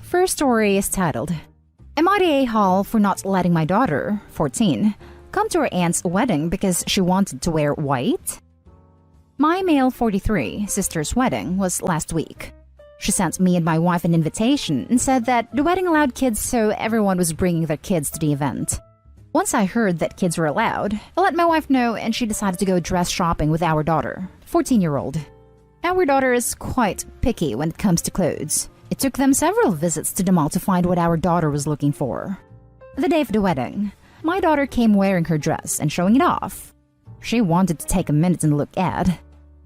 First story is titled, Am I the a-hole for not letting my daughter, 14, come to her aunt's wedding because she wanted to wear white? My male 43 sister's wedding was last week. She sent me and my wife an invitation and said that the wedding allowed kids, so everyone was bringing their kids to the event. Once I heard that kids were allowed, I let my wife know and she decided to go dress shopping with our daughter, 14-year-old. Our daughter is quite picky when it comes to clothes. It took them several visits to the mall to find what our daughter was looking for. The day of the wedding, my daughter came wearing her dress and showing it off. She wanted to take a minute and look at.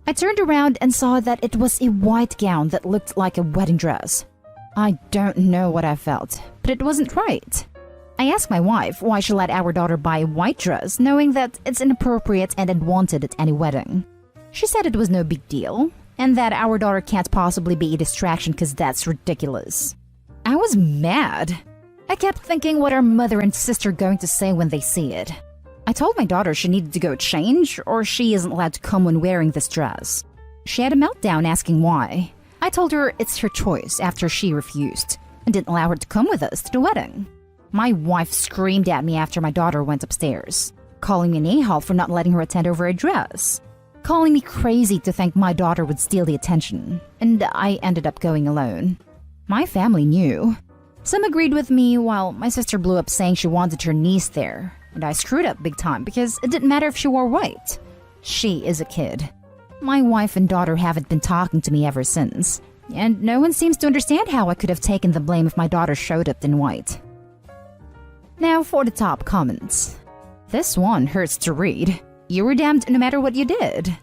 I turned around and saw that it was a white gown that looked like a wedding dress. I don't know what I felt, but it wasn't right. I asked my wife why she let our daughter buy a white dress, knowing that it's inappropriate and unwanted at any wedding. She said it was no big deal, and that our daughter can't possibly be a distraction because that's ridiculous. I was mad. I kept thinking what are mother and sister going to say when they see it. I told my daughter she needed to go change or she isn't allowed to come when wearing this dress. She had a meltdown asking why. I told her it's her choice after she refused and didn't allow her to come with us to the wedding. My wife screamed at me after my daughter went upstairs, calling me an a-hole for not letting her attend over a dress, calling me crazy to think my daughter would steal the attention, and I ended up going alone. My family knew. Some agreed with me while my sister blew up saying she wanted her niece there, and I screwed up big time because it didn't matter if she wore white. She is a kid. My wife and daughter haven't been talking to me ever since, and no one seems to understand how I could have taken the blame if my daughter showed up in white. Now for the top comments. This one hurts to read. You were damned no matter what you did.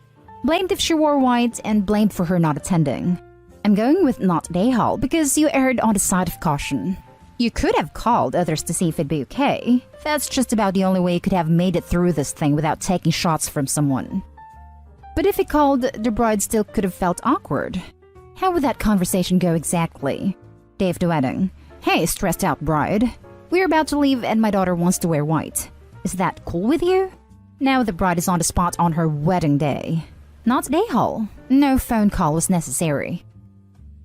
Blamed if she wore white and blamed for her not attending. I'm going with not a-hole because you erred on the side of caution. You could have called others to see if it'd be okay. That's just about the only way you could have made it through this thing without taking shots from someone. But if he called, the bride still could have felt awkward. How would that conversation go exactly? Day of the wedding. Hey, stressed out bride. We're about to leave and my daughter wants to wear white. Is that cool with you? Now the bride is on the spot on her wedding day. Not a-hole. No phone call was necessary.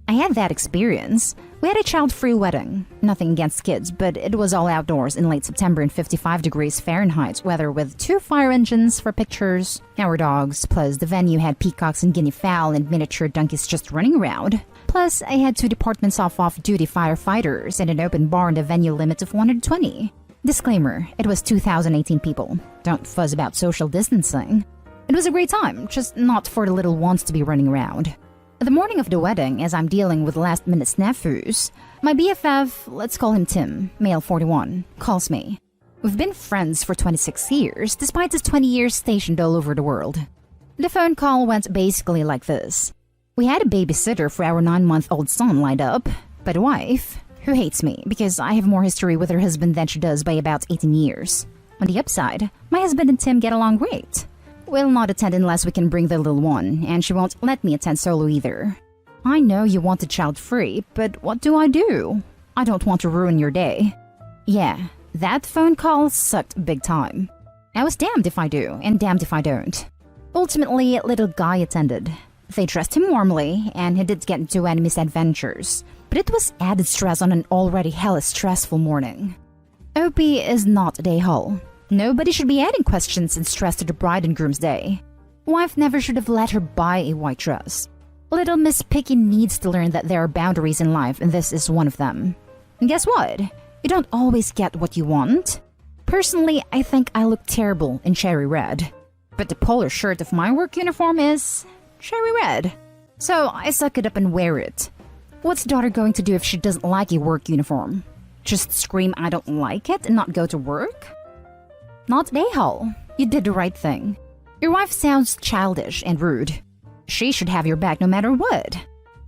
I had that experience. We had a child-free wedding. Nothing against kids, but it was all outdoors in late September in 55 degrees Fahrenheit weather with 2 fire engines for pictures, our dogs, plus the venue had peacocks and guinea fowl and miniature donkeys just running around. Plus, I had 2 departments of off-duty firefighters and an open bar and a venue limit of 120. Disclaimer, it was 2018 people. Don't fuzz about social distancing. It was a great time, just not for the little ones to be running around. The morning of the wedding, as I'm dealing with last-minute snafus, my BFF, let's call him Tim, male 41, calls me. We've been friends for 26 years, despite his 20 years stationed all over the world. The phone call went basically like this. We had a babysitter for our 9-month-old son lined up, but a wife, who hates me because I have more history with her husband than she does by about 18 years. On the upside, my husband and Tim get along great. We'll not attend unless we can bring the little one, and she won't let me attend solo either. I know you want a child-free, but what do? I don't want to ruin your day. Yeah, that phone call sucked big time. I was damned if I do, and damned if I don't. Ultimately, little guy attended. They dressed him warmly, and he did get into any misadventures, but it was added stress on an already hella stressful morning. OP is not a-hole. Nobody should be adding questions and stress to the bride and groom's day. Wife never should have let her buy a white dress. Little Miss Picky needs to learn that there are boundaries in life, and this is one of them. And guess what? You don't always get what you want. Personally, I think I look terrible in cherry red. But the polar shirt of my work uniform is cherry red. So I suck it up and wear it. What's daughter going to do if she doesn't like a work uniform? Just scream I don't like it and not go to work? Not a-hole. You did the right thing. Your wife sounds childish and rude. She should have your back no matter what.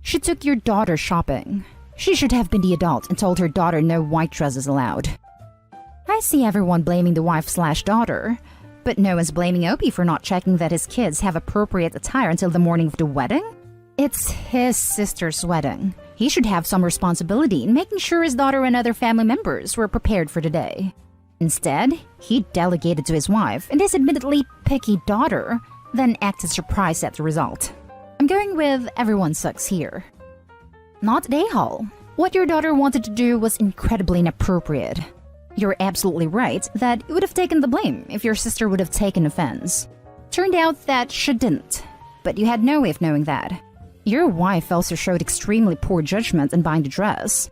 She took your daughter shopping. She should have been the adult and told her daughter no white dresses allowed. I see everyone blaming the wife/daughter, but no one's blaming Opie for not checking that his kids have appropriate attire until the morning of the wedding. It's his sister's wedding. He should have some responsibility in making sure his daughter and other family members were prepared for the day. Instead, he delegated to his wife and his admittedly picky daughter, then acted surprised at the result. I'm going with everyone sucks here. Not a-hole. What your daughter wanted to do was incredibly inappropriate. You're absolutely right that you would have taken the blame if your sister would have taken offense. Turned out that she didn't, but you had no way of knowing that. Your wife also showed extremely poor judgment in buying the dress.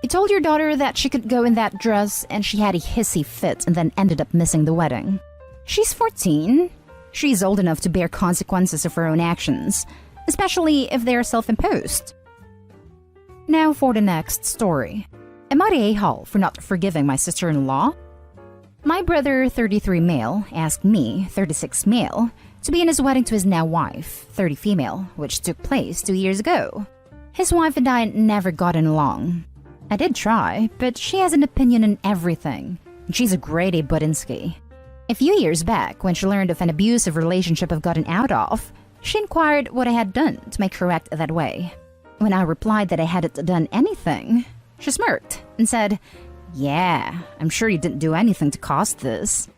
You told your daughter that she could go in that dress and she had a hissy fit and then ended up missing the wedding. She's 14. She's old enough to bear consequences of her own actions, especially if they are self-imposed. Now for the next story. Am I the a-hole for not forgiving my sister-in-law? My brother, 33 male, asked me, 36 male, to be in his wedding to his now wife, 30 female, which took place 2 years ago. His wife and I never gotten along. I did try, but she has an opinion on everything. She's a grade A Budinsky. A few years back, when she learned of an abusive relationship I've gotten out of, she inquired what I had done to make her act that way. When I replied that I hadn't done anything, she smirked and said, "Yeah, I'm sure you didn't do anything to cause this."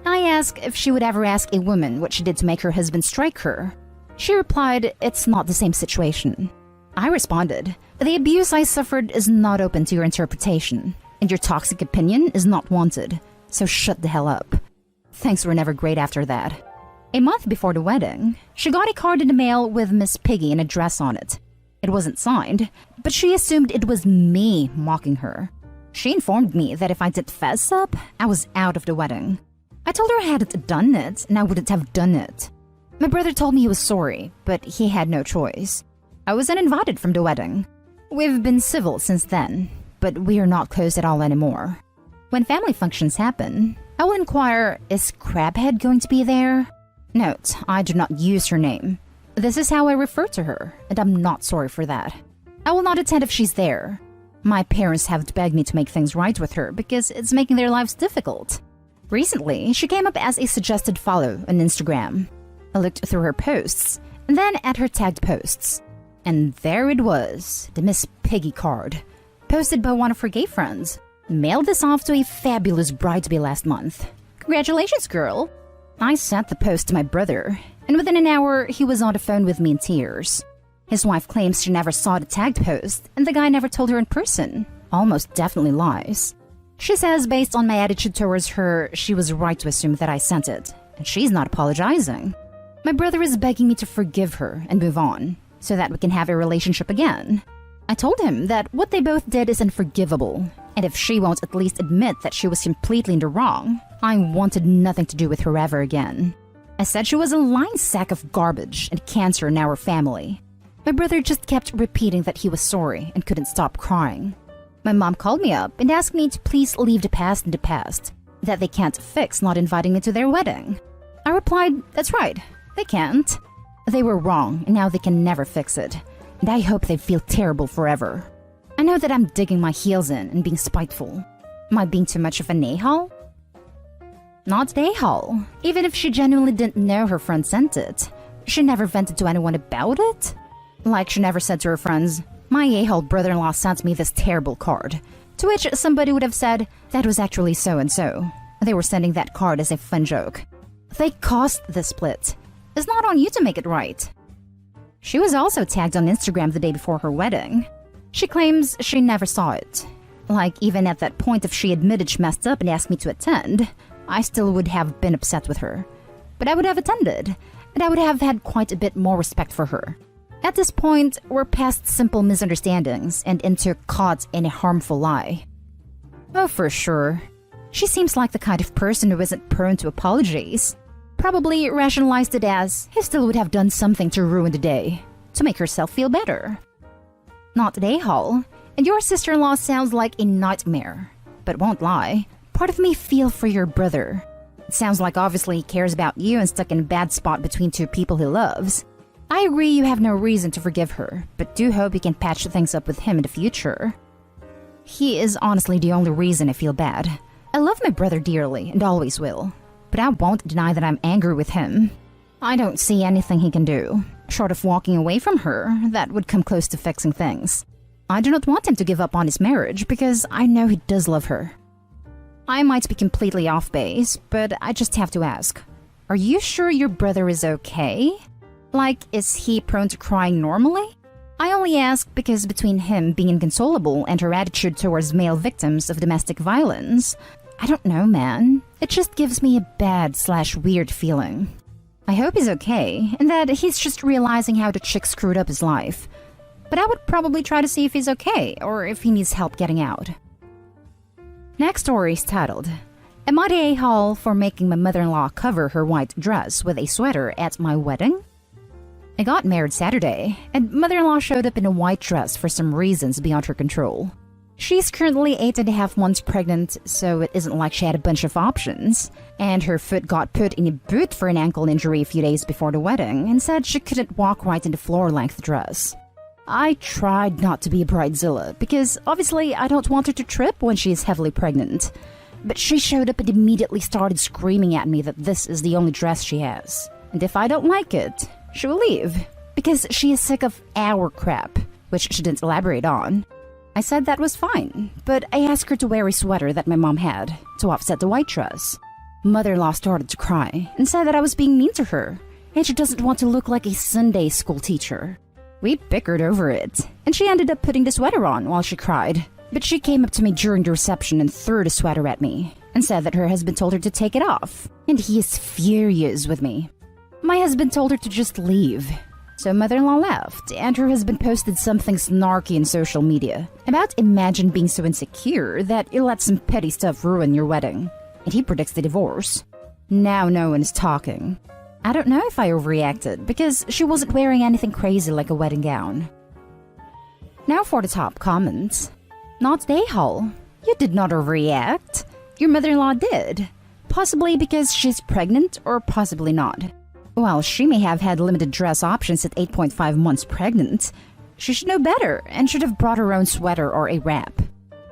I asked if she would ever ask a woman what she did to make her husband strike her. She replied, "It's not the same situation." I responded, "The abuse I suffered is not open to your interpretation, and your toxic opinion is not wanted, so shut the hell up." Things were never great after that. A month before the wedding, she got a card in the mail with Miss Piggy and a dress on it. It wasn't signed, but she assumed it was me mocking her. She informed me that if I did fess up, I was out of the wedding. I told her I hadn't done it, and I wouldn't have done it. My brother told me he was sorry, but he had no choice. I was uninvited from the wedding. We've been civil since then, but we are not close at all anymore. When family functions happen, I will inquire, is Crabhead going to be there? Note, I do not use her name. This is how I refer to her, and I'm not sorry for that. I will not attend if she's there. My parents have begged me to make things right with her because it's making their lives difficult. Recently, she came up as a suggested follow on Instagram. I looked through her posts, and then at her tagged posts. And there it was, the Miss Piggy card, posted by one of her gay friends. Mailed this off to a fabulous bride-to-be last month. Congratulations, girl! I sent the post to my brother, and within an hour, he was on the phone with me in tears. His wife claims she never saw the tagged post, and the guy never told her in person. Almost definitely lies. She says based on my attitude towards her, she was right to assume that I sent it, and she's not apologizing. My brother is begging me to forgive her and move on, so that we can have a relationship again. I told him that what they both did is unforgivable, and if she won't at least admit that she was completely in the wrong, I wanted nothing to do with her ever again. I said she was a lying sack of garbage and cancer in our family. My brother just kept repeating that he was sorry and couldn't stop crying. My mom called me up and asked me to please leave the past in the past, that they can't fix not inviting me to their wedding. I replied, that's right, they can't. They were wrong and now they can never fix it, and I hope they feel terrible forever. I know that I'm digging my heels in and being spiteful. Am I being too much of an a-hole? Not an a-hole. Even if she genuinely didn't know her friend sent it, she never vented to anyone about it? Like she never said to her friends, my a-hole brother-in-law sent me this terrible card. To which somebody would have said, that was actually so-and-so. They were sending that card as a fun joke. They caused the split. It's not on you to make it right. She was also tagged on Instagram the day before her wedding. She claims she never saw it. Like, even at that point, if she admitted she messed up and asked me to attend, I still would have been upset with her. But I would have attended, and I would have had quite a bit more respect for her. At this point, we're past simple misunderstandings and into caught in a harmful lie. Oh, for sure. She seems like the kind of person who isn't prone to apologies. Probably rationalized it as, he still would have done something to ruin the day, to make herself feel better. Not an a-hole, and your sister-in-law sounds like a nightmare. But won't lie, part of me feel for your brother. It sounds like obviously he cares about you and stuck in a bad spot between two people he loves. I agree you have no reason to forgive her, but do hope you can patch things up with him in the future. He is honestly the only reason I feel bad. I love my brother dearly and always will, but I won't deny that I'm angry with him. I don't see anything he can do, short of walking away from her, that would come close to fixing things. I do not want him to give up on his marriage because I know he does love her. I might be completely off base, but I just have to ask, are you sure your brother is okay? Like, is he prone to crying normally? I only ask because between him being inconsolable and her attitude towards male victims of domestic violence, I don't know, man. It just gives me a bad/weird feeling. I hope he's okay, and that he's just realizing how the chick screwed up his life. But I would probably try to see if he's okay, or if he needs help getting out. Next story is titled, Am I the a-hole for making my mother-in-law cover her white dress with a sweater at my wedding? I got married Saturday, and mother-in-law showed up in a white dress for some reasons beyond her control. She's currently 8.5 months pregnant, so it isn't like she had a bunch of options. And her foot got put in a boot for an ankle injury a few days before the wedding, and said she couldn't walk right in the floor-length dress. I tried not to be a bridezilla, because obviously I don't want her to trip when she is heavily pregnant. But she showed up and immediately started screaming at me that this is the only dress she has. And if I don't like it, she will leave, because she is sick of our crap, which she didn't elaborate on. I said that was fine, but I asked her to wear a sweater that my mom had, to offset the white dress. Mother-in-law started to cry, and said that I was being mean to her, and she doesn't want to look like a Sunday school teacher. We bickered over it, and she ended up putting the sweater on while she cried. But she came up to me during the reception and threw the sweater at me, and said that her husband told her to take it off, and he is furious with me. My husband told her to just leave. So mother-in-law left, and her husband posted something snarky in social media about imagine being so insecure that you let some petty stuff ruin your wedding. And he predicts the divorce. Now no one is talking. I don't know if I overreacted, because she wasn't wearing anything crazy like a wedding gown. Now for the top comments. Not the a-hole. You did not overreact. Your mother-in-law did. Possibly because she's pregnant, or possibly not. While she may have had limited dress options at 8.5 months pregnant, she should know better and should have brought her own sweater or a wrap.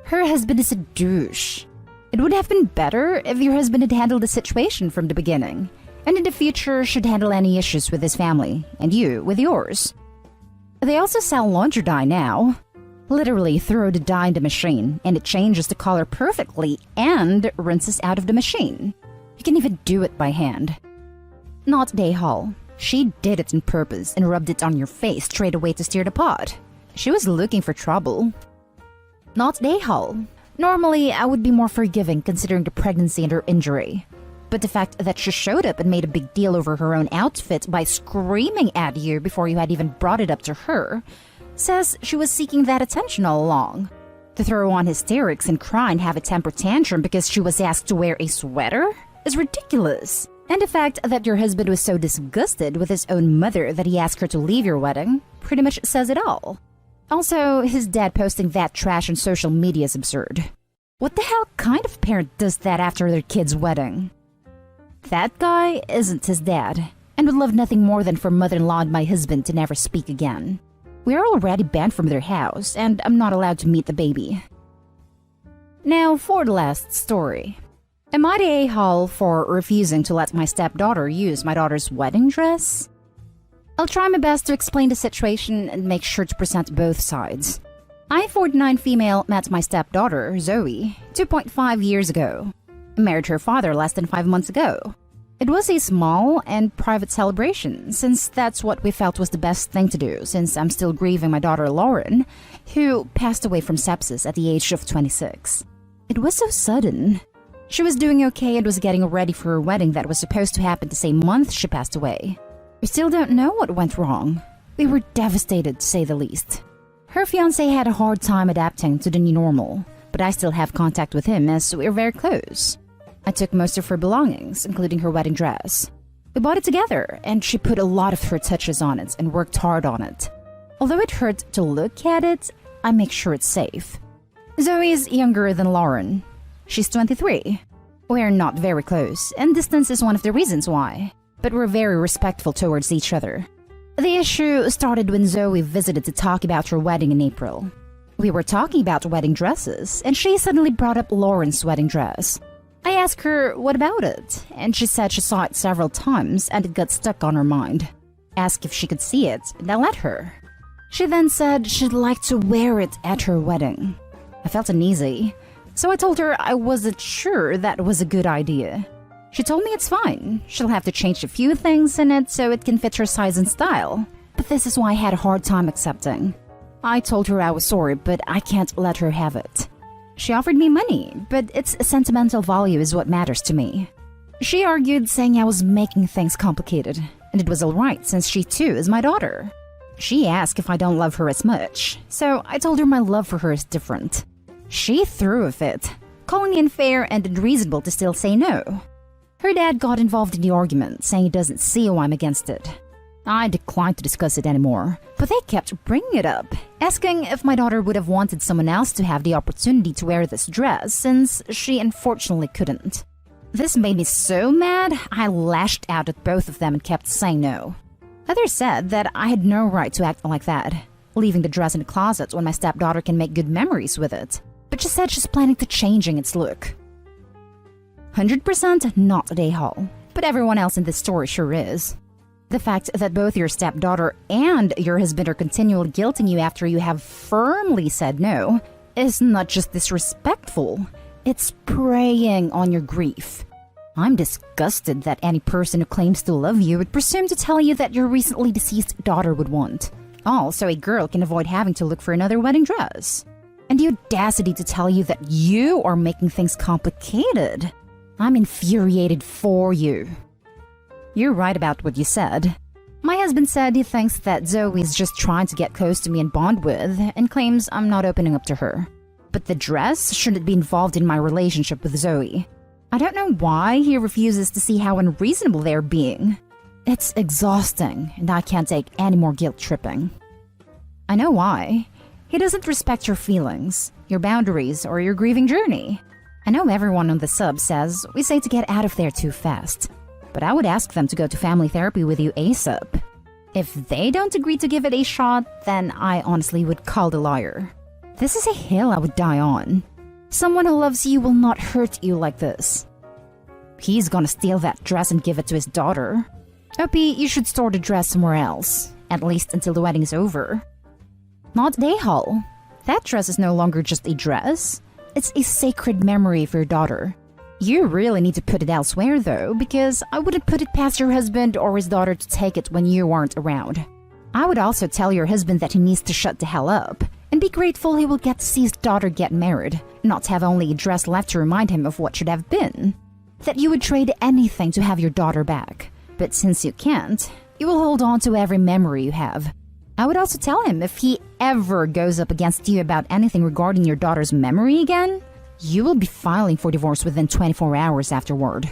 Her husband is a douche. It would have been better if your husband had handled the situation from the beginning, and in the future should handle any issues with his family, and you with yours. They also sell laundry dye now. Literally throw the dye in the machine, and it changes the color perfectly and rinses out of the machine. You can even do it by hand. Not the a-hole. She did it on purpose and rubbed it on your face straight away to stir the pot. She was looking for trouble. Not the a-hole. Normally, I would be more forgiving considering the pregnancy and her injury. But the fact that she showed up and made a big deal over her own outfit by screaming at you before you had even brought it up to her says she was seeking that attention all along. To throw on hysterics and cry and have a temper tantrum because she was asked to wear a sweater is ridiculous. And the fact that your husband was so disgusted with his own mother that he asked her to leave your wedding pretty much says it all. Also, his dad posting that trash on social media is absurd. What the hell kind of parent does that after their kid's wedding? That guy isn't his dad, and would love nothing more than for mother-in-law and my husband to never speak again. We are already banned from their house, and I'm not allowed to meet the baby. Now for the last story. Am I the a-hole for refusing to let my stepdaughter use my daughter's wedding dress? I'll try my best to explain the situation and make sure to present both sides. I, 49 female, met my stepdaughter, Zoe, 2.5 years ago. I married her father less than 5 months ago. It was a small and private celebration, since that's what we felt was the best thing to do, since I'm still grieving my daughter Lauren, who passed away from sepsis at the age of 26. It was so sudden. She was doing okay and was getting ready for her wedding that was supposed to happen the same month she passed away. We still don't know what went wrong. We were devastated, to say the least. Her fiancé had a hard time adapting to the new normal, but I still have contact with him as we're very close. I took most of her belongings, including her wedding dress. We bought it together, and she put a lot of her touches on it and worked hard on it. Although it hurt to look at it, I make sure it's safe. Zoe is younger than Lauren. She's 23. We're not very close, and distance is one of the reasons why, but we're very respectful towards each other. The issue started when Zoe visited to talk about her wedding in April. We were talking about wedding dresses, and she suddenly brought up Lauren's wedding dress. I asked her what about it, and she said she saw it several times and it got stuck on her mind. Asked if she could see it, and I let her. She then said she'd like to wear it at her wedding. I felt uneasy, so I told her I wasn't sure that was a good idea. She told me it's fine, she'll have to change a few things in it so it can fit her size and style, But this is why I had a hard time accepting. I told her I was sorry, but I can't let her have it. She offered me money, but its sentimental value is what matters to me. She argued, saying I was making things complicated, and it was alright since she too is my daughter. She asked if I don't love her as much, so I told her my love for her is different. She threw a fit, calling it unfair and unreasonable to still say no. Her dad got involved in the argument, saying he doesn't see why I'm against it. I declined to discuss it anymore, but they kept bringing it up, asking if my daughter would have wanted someone else to have the opportunity to wear this dress since she unfortunately couldn't. This made me so mad, I lashed out at both of them and kept saying no. Others said that I had no right to act like that, leaving the dress in the closet when my stepdaughter can make good memories with it. But she said she's planning to changing its look. 100% not a day haul, but everyone else in this story sure is. The fact that both your stepdaughter and your husband are continually guilting you after you have firmly said no is not just disrespectful, it's preying on your grief. I'm disgusted that any person who claims to love you would presume to tell you that your recently deceased daughter would want. Also, a girl can avoid having to look for another wedding dress. And the audacity to tell you that you are making things complicated. I'm infuriated for you. You're right about what you said. My husband said he thinks that Zoe is just trying to get close to me and bond with, and claims I'm not opening up to her. But the dress shouldn't be involved in my relationship with Zoe. I don't know why he refuses to see how unreasonable they're being. It's exhausting, and I can't take any more guilt tripping. I know why. He doesn't respect your feelings, your boundaries, or your grieving journey. I know everyone on the sub says we say to get out of there too fast, but I would ask them to go to family therapy with you ASAP. If they don't agree to give it a shot, then I honestly would call the lawyer. This is a hill I would die on. Someone who loves you will not hurt you like this. He's gonna steal that dress and give it to his daughter. Opie, you should store the dress somewhere else, at least until the wedding is over. Not day haul. That dress is no longer just a dress. It's a sacred memory for your daughter. You really need to put it elsewhere though, because I wouldn't put it past your husband or his daughter to take it when you aren't around. I would also tell your husband that he needs to shut the hell up, and be grateful he will get to see his daughter get married, not have only a dress left to remind him of what should have been. That you would trade anything to have your daughter back, but since you can't, you will hold on to every memory you have. I would also tell him if he ever goes up against you about anything regarding your daughter's memory again, you will be filing for divorce within 24 hours afterward.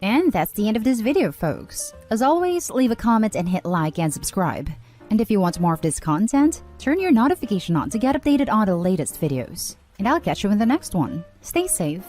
And that's the end of this video, folks. As always, leave a comment and hit like and subscribe. And if you want more of this content, turn your notification on to get updated on the latest videos. And I'll catch you in the next one. Stay safe